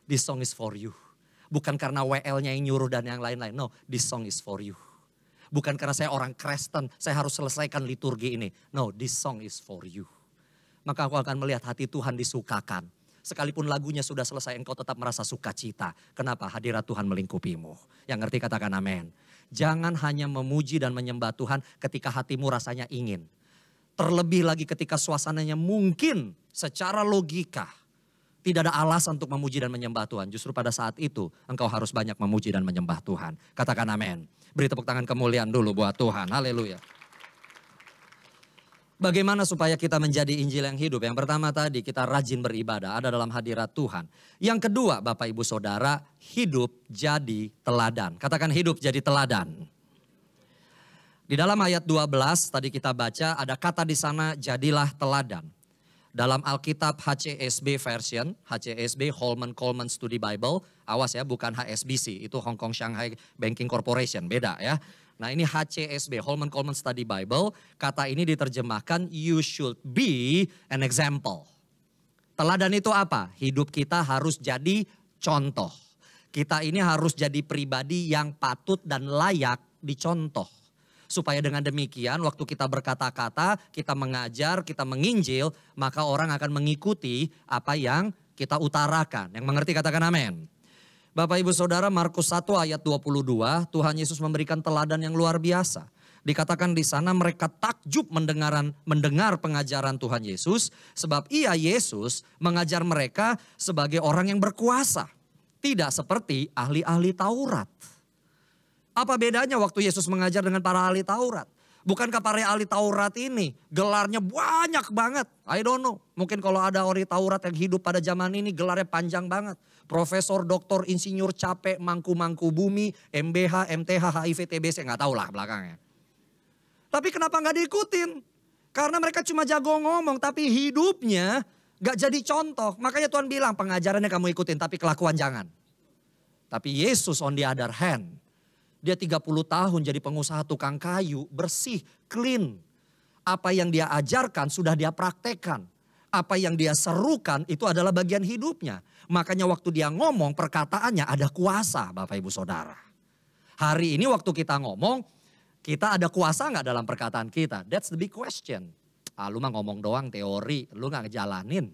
This song is for you. Bukan karena WL-nya yang nyuruh dan yang lain-lain. No, this song is for you. Bukan karena saya orang Kristen, saya harus selesaikan liturgi ini. No, this song is for you. Maka aku akan melihat hati Tuhan disukakan. Sekalipun lagunya sudah selesai, engkau tetap merasa sukacita. Kenapa? Hadirat Tuhan melingkupimu. Yang ngerti katakan amin. Jangan hanya memuji dan menyembah Tuhan ketika hatimu rasanya ingin. Terlebih lagi ketika suasananya mungkin secara logika tidak ada alasan untuk memuji dan menyembah Tuhan. Justru pada saat itu engkau harus banyak memuji dan menyembah Tuhan. Katakan amin. Beri tepuk tangan kemuliaan dulu buat Tuhan. Haleluya. Bagaimana supaya kita menjadi Injil yang hidup? Yang pertama tadi kita rajin beribadah, ada dalam hadirat Tuhan. Yang kedua Bapak Ibu Saudara, hidup jadi teladan. Katakan hidup jadi teladan. Di dalam ayat 12 tadi kita baca ada kata di sana jadilah teladan. Dalam Alkitab HCSB version, HCSB Holman Coleman Study Bible, awas ya bukan HSBC, itu Hong Kong Shanghai Banking Corporation, beda ya. Nah ini HCSB, Holman Coleman Study Bible, kata ini diterjemahkan you should be an example. Teladan itu apa? Hidup kita harus jadi contoh. Kita ini harus jadi pribadi yang patut dan layak dicontoh. Supaya dengan demikian waktu kita berkata-kata, kita mengajar, kita menginjil, maka orang akan mengikuti apa yang kita utarakan. Yang mengerti katakan amin. Bapak Ibu Saudara, Markus 1 ayat 22, Tuhan Yesus memberikan teladan yang luar biasa. Dikatakan di sana mereka takjub mendengar pengajaran Tuhan Yesus. Sebab ia Yesus mengajar mereka sebagai orang yang berkuasa. Tidak seperti ahli-ahli Taurat. Apa bedanya waktu Yesus mengajar dengan para ahli Taurat? Bukankah para ahli Taurat ini gelarnya banyak banget? I don't know. Mungkin kalau ada ahli Taurat yang hidup pada zaman ini gelarnya panjang banget. Profesor, doktor, insinyur, capek, mangku-mangku bumi, MBH, MTH, HIV, TBC, nggak tahu lah belakangnya. Tapi kenapa nggak diikutin? Karena mereka cuma jago ngomong tapi hidupnya nggak jadi contoh. Makanya Tuhan bilang pengajarannya kamu ikutin tapi kelakuan jangan. Tapi Yesus on the other hand, dia 30 tahun jadi pengusaha tukang kayu, bersih, clean. Apa yang dia ajarkan sudah dia praktekkan. Apa yang dia serukan itu adalah bagian hidupnya. Makanya waktu dia ngomong perkataannya ada kuasa Bapak Ibu Saudara. Hari ini waktu kita ngomong, kita ada kuasa gak dalam perkataan kita? That's the big question. Lu mah ngomong doang teori, lu gak ngejalanin.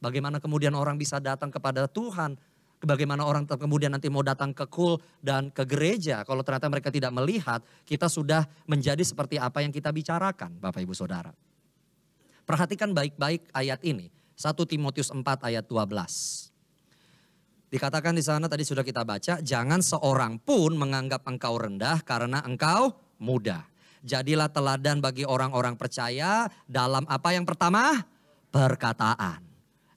Bagaimana kemudian orang bisa datang kepada Tuhan? Bagaimana orang kemudian nanti mau datang ke kul dan ke gereja. Kalau ternyata mereka tidak melihat, kita sudah menjadi seperti apa yang kita bicarakan Bapak Ibu Saudara. Perhatikan baik-baik ayat ini. 1 Timotius 4 ayat 12. Dikatakan di sana tadi sudah kita baca, jangan seorang pun menganggap engkau rendah karena engkau muda. Jadilah teladan bagi orang-orang percaya dalam apa yang pertama? Perkataan.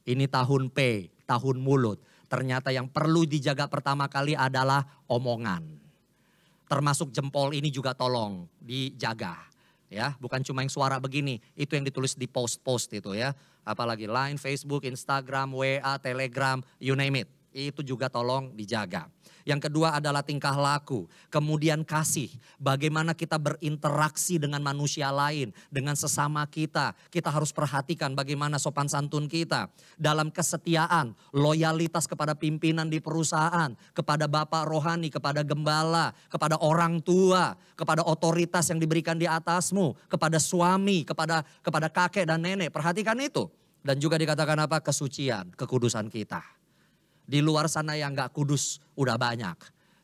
Ini tahun P, tahun mulut. Ternyata yang perlu dijaga pertama kali adalah omongan. Termasuk jempol ini juga tolong dijaga. Ya, bukan cuma yang suara begini, itu yang ditulis di post-post itu ya. Apalagi Line, Facebook, Instagram, WA, Telegram, you name it. Itu juga tolong dijaga. Yang kedua adalah tingkah laku, kemudian kasih. Bagaimana kita berinteraksi dengan manusia lain, dengan sesama kita. Kita harus perhatikan bagaimana sopan santun kita. Dalam kesetiaan, loyalitas kepada pimpinan di perusahaan, kepada bapak rohani, kepada gembala, kepada orang tua, kepada otoritas yang diberikan di atasmu, kepada suami, kepada kakek dan nenek. Perhatikan itu. Dan juga dikatakan apa? Kesucian, kekudusan kita. Di luar sana yang gak kudus udah banyak.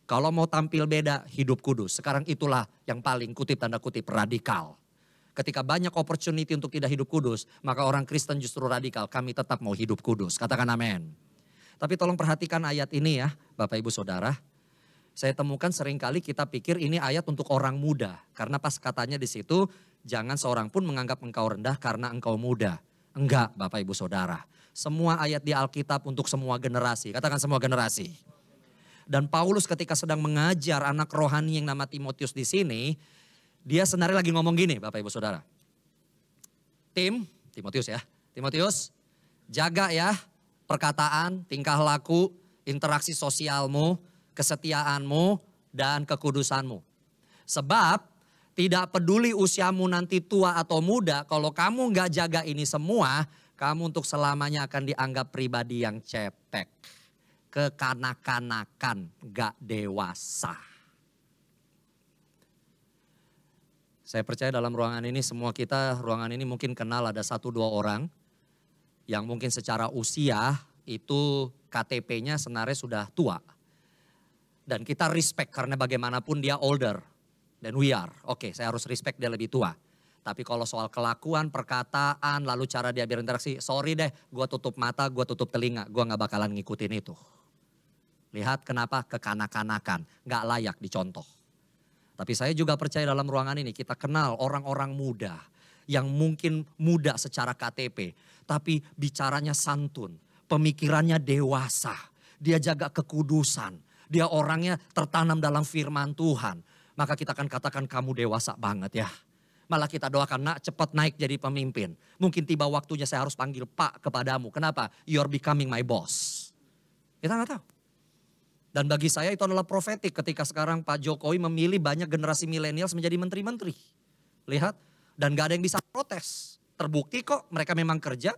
Kalau mau tampil beda, hidup kudus. Sekarang itulah yang paling kutip tanda kutip radikal. Ketika banyak opportunity untuk tidak hidup kudus, maka orang Kristen justru radikal. Kami tetap mau hidup kudus. Katakan amin. Tapi tolong perhatikan ayat ini ya Bapak Ibu Saudara. Saya temukan seringkali kita pikir ini ayat untuk orang muda. Karena pas katanya di situ, jangan seorang pun menganggap engkau rendah karena engkau muda. Enggak Bapak Ibu Saudara. Semua ayat di Alkitab untuk semua generasi. Katakan semua generasi. Dan Paulus ketika sedang mengajar anak rohani yang nama Timotius di sini. Dia sebenarnya lagi ngomong gini Bapak Ibu Saudara. Timotius ya. Timotius jaga ya perkataan, tingkah laku, interaksi sosialmu, kesetiaanmu, dan kekudusanmu. Sebab tidak peduli usiamu nanti tua atau muda. Kalau kamu gak jaga ini semua, kamu untuk selamanya akan dianggap pribadi yang cetek. Kekanak-kanakan, gak dewasa. Saya percaya dalam ruangan ini semua kita, ruangan ini mungkin kenal ada 1-2 orang. Yang mungkin secara usia itu KTP-nya sebenarnya sudah tua. Dan kita respect karena bagaimanapun dia older than we are. Oke, saya harus respect dia lebih tua. Tapi kalau soal kelakuan, perkataan, lalu cara dia berinteraksi, sorry deh, gue tutup mata, gue tutup telinga, gue gak bakalan ngikutin itu. Lihat kenapa? Kekanak-kanakan, gak layak dicontoh. Tapi saya juga percaya dalam ruangan ini kita kenal orang-orang muda yang mungkin muda secara KTP, tapi bicaranya santun, pemikirannya dewasa, dia jaga kekudusan, dia orangnya tertanam dalam firman Tuhan, maka kita akan katakan kamu dewasa banget ya. Malah kita doakan, nak cepat naik jadi pemimpin. Mungkin tiba waktunya saya harus panggil Pak kepadamu. Kenapa? You're becoming my boss. Kita nggak tahu. Dan bagi saya itu adalah profetik ketika sekarang Pak Jokowi memilih banyak generasi milenial menjadi menteri-menteri. Lihat, dan gak ada yang bisa protes. Terbukti kok mereka memang kerja,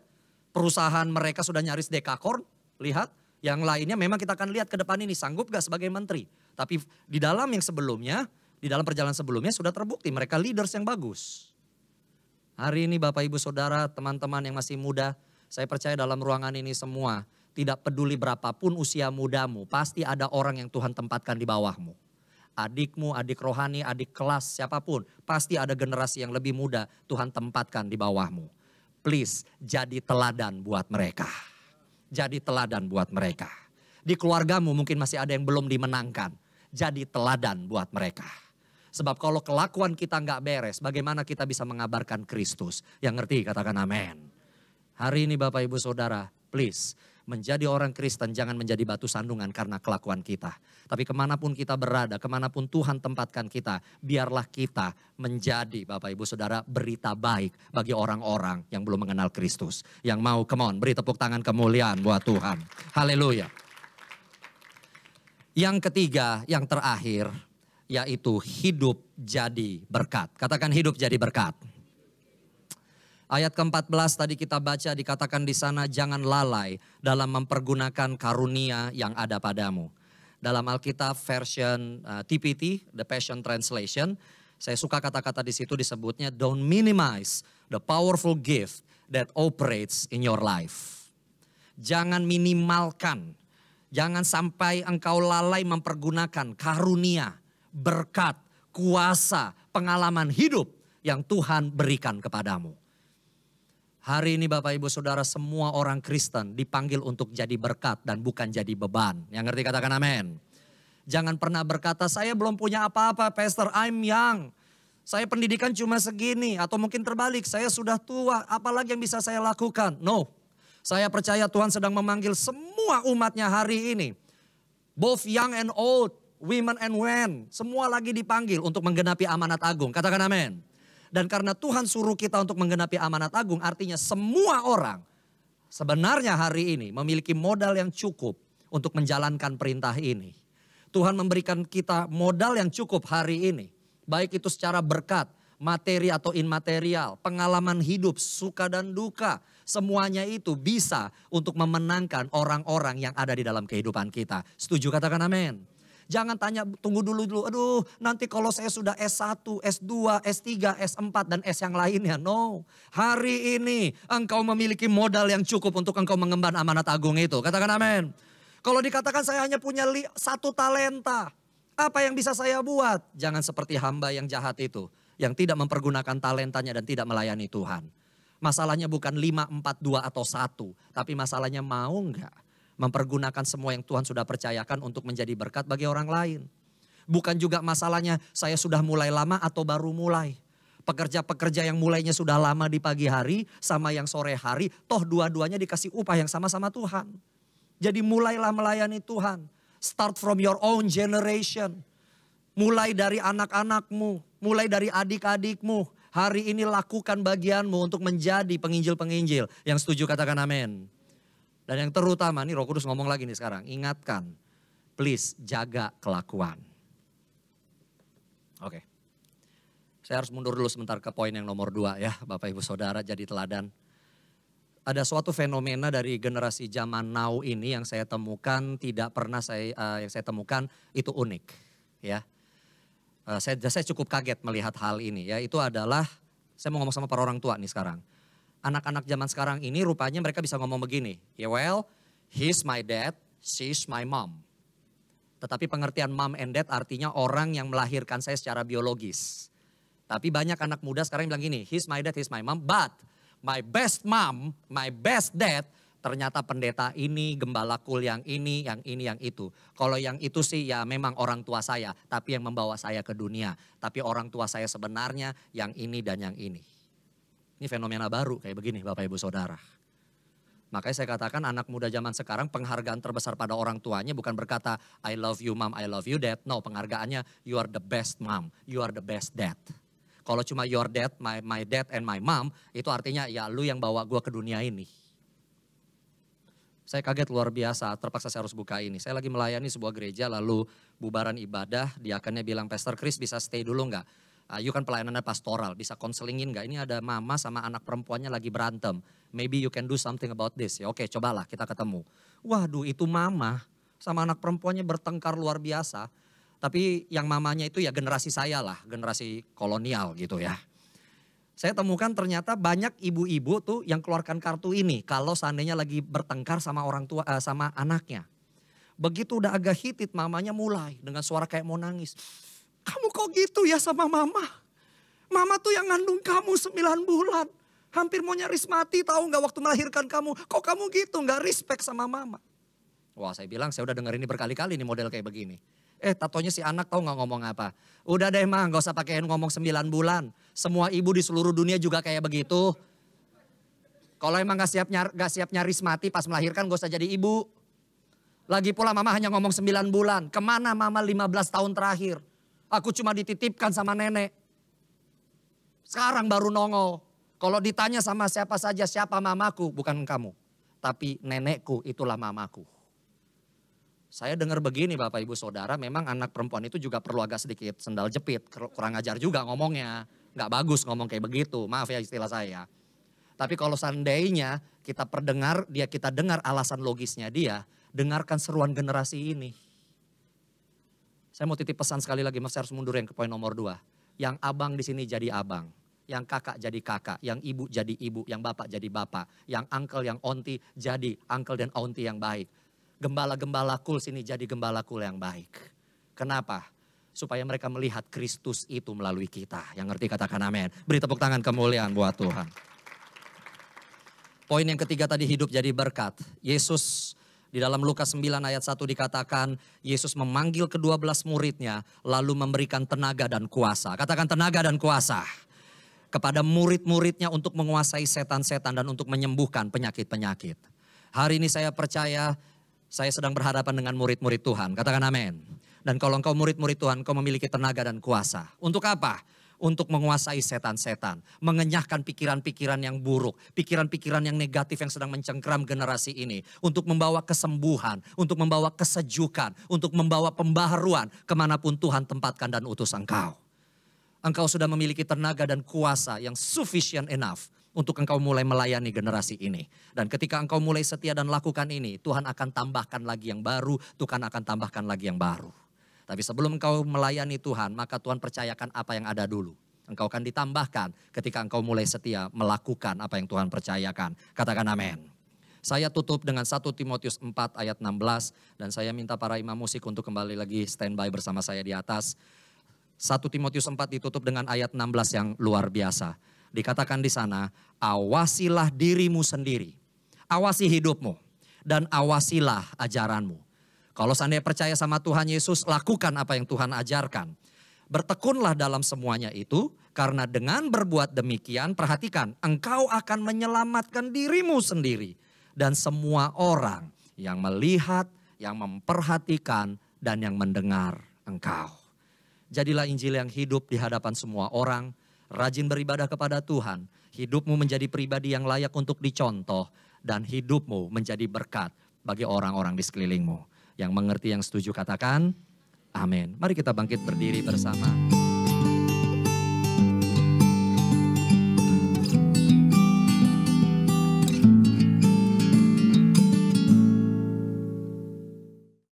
perusahaan mereka sudah nyaris dekakorn. Lihat, yang lainnya memang kita akan lihat ke depan ini sanggup gak sebagai menteri. Tapi di dalam yang sebelumnya, di dalam perjalanan sebelumnya sudah terbukti mereka leaders yang bagus. Hari ini Bapak Ibu Saudara, teman-teman yang masih muda, saya percaya dalam ruangan ini semua, tidak peduli berapapun usia mudamu, pasti ada orang yang Tuhan tempatkan di bawahmu. Adikmu, adik rohani, adik kelas, siapapun, pasti ada generasi yang lebih muda Tuhan tempatkan di bawahmu. Please, jadi teladan buat mereka. Jadi teladan buat mereka. Di keluargamu mungkin masih ada yang belum dimenangkan. Jadi teladan buat mereka. Sebab kalau kelakuan kita nggak beres, bagaimana kita bisa mengabarkan Kristus? Yang ngerti katakan amin. Hari ini Bapak Ibu Saudara, please menjadi orang Kristen jangan menjadi batu sandungan karena kelakuan kita. Tapi kemanapun kita berada, kemanapun Tuhan tempatkan kita, biarlah kita menjadi Bapak Ibu Saudara berita baik bagi orang-orang yang belum mengenal Kristus. Yang mau, come on, beri tepuk tangan kemuliaan buat Tuhan. Haleluya. Yang ketiga, yang terakhir, yaitu hidup jadi berkat. Katakan hidup jadi berkat. Ayat ke-14 tadi kita baca dikatakan di sana jangan lalai dalam mempergunakan karunia yang ada padamu. Dalam Alkitab version TPT, The Passion Translation, saya suka kata-kata di situ disebutnya don't minimize the powerful gift that operates in your life. Jangan minimalkan, jangan sampai engkau lalai mempergunakan karunia, berkat, kuasa, pengalaman hidup yang Tuhan berikan kepadamu. Hari ini Bapak Ibu Saudara semua orang Kristen dipanggil untuk jadi berkat dan bukan jadi beban. Yang ngerti katakan amin. Jangan pernah berkata saya belum punya apa-apa Pastor, I'm young. Saya pendidikan cuma segini atau mungkin terbalik saya sudah tua apalagi yang bisa saya lakukan. No, saya percaya Tuhan sedang memanggil semua umatnya hari ini. Both young and old, women and men, semua lagi dipanggil untuk menggenapi amanat agung. Katakan amin. Dan karena Tuhan suruh kita untuk menggenapi amanat agung, artinya semua orang sebenarnya hari ini memiliki modal yang cukup untuk menjalankan perintah ini. Tuhan memberikan kita modal yang cukup hari ini. Baik itu secara berkat, materi atau imaterial, pengalaman hidup, suka dan duka. Semuanya itu bisa untuk memenangkan orang-orang yang ada di dalam kehidupan kita. Setuju katakan amin. Jangan tanya tunggu dulu, aduh nanti kalau saya sudah S1, S2, S3, S4 dan S yang lainnya. No, hari ini engkau memiliki modal yang cukup untuk engkau mengemban amanat agung itu. Katakan amin. Kalau dikatakan saya hanya punya 1 talenta, apa yang bisa saya buat? Jangan seperti hamba yang jahat itu, yang tidak mempergunakan talentanya dan tidak melayani Tuhan. Masalahnya bukan 5, 4, 2 atau 1, tapi masalahnya mau enggak mempergunakan semua yang Tuhan sudah percayakan untuk menjadi berkat bagi orang lain. Bukan juga masalahnya saya sudah mulai lama atau baru mulai. Pekerja-pekerja yang mulainya sudah lama di pagi hari sama yang sore hari, toh dua-duanya dikasih upah yang sama-sama Tuhan. Jadi mulailah melayani Tuhan. Start from your own generation. Mulai dari anak-anakmu, mulai dari adik-adikmu. Hari ini lakukan bagianmu untuk menjadi penginjil-penginjil. Yang setuju katakan amin. Dan yang terutama, nih Roh Kudus ngomong lagi nih sekarang, ingatkan, please jaga kelakuan. Oke, saya harus mundur dulu sebentar ke poin yang nomor 2 ya, Bapak Ibu Saudara jadi teladan. Ada suatu fenomena dari generasi zaman now ini yang saya temukan tidak pernah yang saya temukan itu unik, ya. Saya cukup kaget melihat hal ini ya, itu adalah saya mau ngomong sama para orang tua nih sekarang. Anak-anak zaman sekarang ini rupanya mereka bisa ngomong begini. Ya well, he's my dad, she's my mom. Tetapi pengertian mom and dad artinya orang yang melahirkan saya secara biologis. Tapi banyak anak muda sekarang bilang gini, he's my dad, he's my mom. But my best mom, my best dad ternyata pendeta ini, gembala kul yang ini, yang itu. Kalau yang itu sih ya memang orang tua saya. Tapi yang membawa saya ke dunia. Tapi orang tua saya sebenarnya yang ini dan yang ini. Ini fenomena baru kayak begini Bapak Ibu Saudara. Makanya saya katakan anak muda zaman sekarang penghargaan terbesar pada orang tuanya bukan berkata I love you mom, I love you dad. No, penghargaannya you are the best mom, you are the best dad. Kalau cuma your dad, my dad and my mom, itu artinya ya lu yang bawa gue ke dunia ini. Saya kaget luar biasa, terpaksa saya harus buka ini. Saya lagi melayani sebuah gereja lalu bubaran ibadah, diakonnya bilang, Pastor Chris bisa stay dulu nggak? You kan pelayanannya pastoral, bisa konselingin nggak? Ini ada mama sama anak perempuannya lagi berantem. Maybe you can do something about this. Ya oke, cobalah kita ketemu. Waduh itu mama sama anak perempuannya bertengkar luar biasa. Tapi yang mamanya itu ya generasi saya lah, generasi kolonial gitu ya. Saya temukan ternyata banyak ibu-ibu tuh yang keluarkan kartu ini kalau seandainya lagi bertengkar sama orang tua sama anaknya. Begitu udah agak hitit mamanya mulai dengan suara kayak mau nangis. Kamu kok gitu ya sama mama? Mama tuh yang ngandung kamu 9 bulan. Hampir mau nyaris mati tahu nggak waktu melahirkan kamu. Kok kamu gitu nggak respect sama mama? Wah saya bilang saya udah denger ini berkali-kali nih model kayak begini. Tatonya si anak tahu nggak ngomong apa? Udah deh mah gak usah pakein ngomong 9 bulan. Semua ibu di seluruh dunia juga kayak begitu. Kalau emang gak siap nyaris mati pas melahirkan gak usah jadi ibu. Lagi pula mama hanya ngomong 9 bulan. Kemana mama 15 tahun terakhir? Aku cuma dititipkan sama nenek. Sekarang baru nongol. Kalau ditanya sama siapa saja siapa mamaku, bukan kamu. Tapi nenekku itulah mamaku. Saya dengar begini Bapak Ibu Saudara, memang anak perempuan itu juga perlu agak sedikit sendal jepit. Kurang ajar juga ngomongnya. Gak bagus ngomong kayak begitu, maaf ya istilah saya. Tapi kalau seandainya kita dengar alasan logisnya dia, dengarkan seruan generasi ini. Saya mau titip pesan sekali lagi, saya harus mundur yang ke poin nomor 2. Yang abang di sini jadi abang, yang kakak jadi kakak, yang ibu jadi ibu, yang bapak jadi bapak, yang uncle, yang auntie jadi uncle dan auntie yang baik. Gembala-gembala kul sini jadi gembala kul yang baik. Kenapa? Supaya mereka melihat Kristus itu melalui kita. Yang ngerti katakan amin. Beri tepuk tangan kemuliaan buat Tuhan. Poin yang ketiga tadi hidup jadi berkat. Yesus di dalam Lukas 9 ayat 1 dikatakan Yesus memanggil ke-12 muridnya lalu memberikan tenaga dan kuasa. Katakan tenaga dan kuasa. Kepada murid-muridnya untuk menguasai setan-setan dan untuk menyembuhkan penyakit-penyakit. Hari ini saya percaya saya sedang berhadapan dengan murid-murid Tuhan. Katakan amin. Dan kalau engkau murid-murid Tuhan, engkau memiliki tenaga dan kuasa. Untuk apa? Untuk menguasai setan-setan. Mengenyahkan pikiran-pikiran yang buruk. Pikiran-pikiran yang negatif yang sedang mencengkeram generasi ini. Untuk membawa kesembuhan. Untuk membawa kesejukan. Untuk membawa pembaharuan. Kemanapun Tuhan tempatkan dan utus engkau. Engkau sudah memiliki tenaga dan kuasa yang sufficient enough. Untuk engkau mulai melayani generasi ini. Dan ketika engkau mulai setia dan lakukan ini, Tuhan akan tambahkan lagi yang baru, Tuhan akan tambahkan lagi yang baru. Tapi sebelum engkau melayani Tuhan, maka Tuhan percayakan apa yang ada dulu. Engkau akan ditambahkan ketika engkau mulai setia melakukan apa yang Tuhan percayakan. Katakan amin. Saya tutup dengan 1 Timotius 4 ayat 16. Dan saya minta para imam musik untuk kembali lagi standby bersama saya di atas. 1 Timotius 4 ditutup dengan ayat 16 yang luar biasa. Dikatakan di sana, awasilah dirimu sendiri, awasi hidupmu, dan awasilah ajaranmu. Kalau seandainya percaya sama Tuhan Yesus, lakukan apa yang Tuhan ajarkan. Bertekunlah dalam semuanya itu, karena dengan berbuat demikian, perhatikan, engkau akan menyelamatkan dirimu sendiri. Dan semua orang yang melihat, yang memperhatikan, dan yang mendengar engkau. Jadilah Injil yang hidup di hadapan semua orang. Rajin beribadah kepada Tuhan, hidupmu menjadi pribadi yang layak untuk dicontoh, dan hidupmu menjadi berkat bagi orang-orang di sekelilingmu. Yang mengerti, yang setuju katakan, amin. Mari kita bangkit berdiri bersama.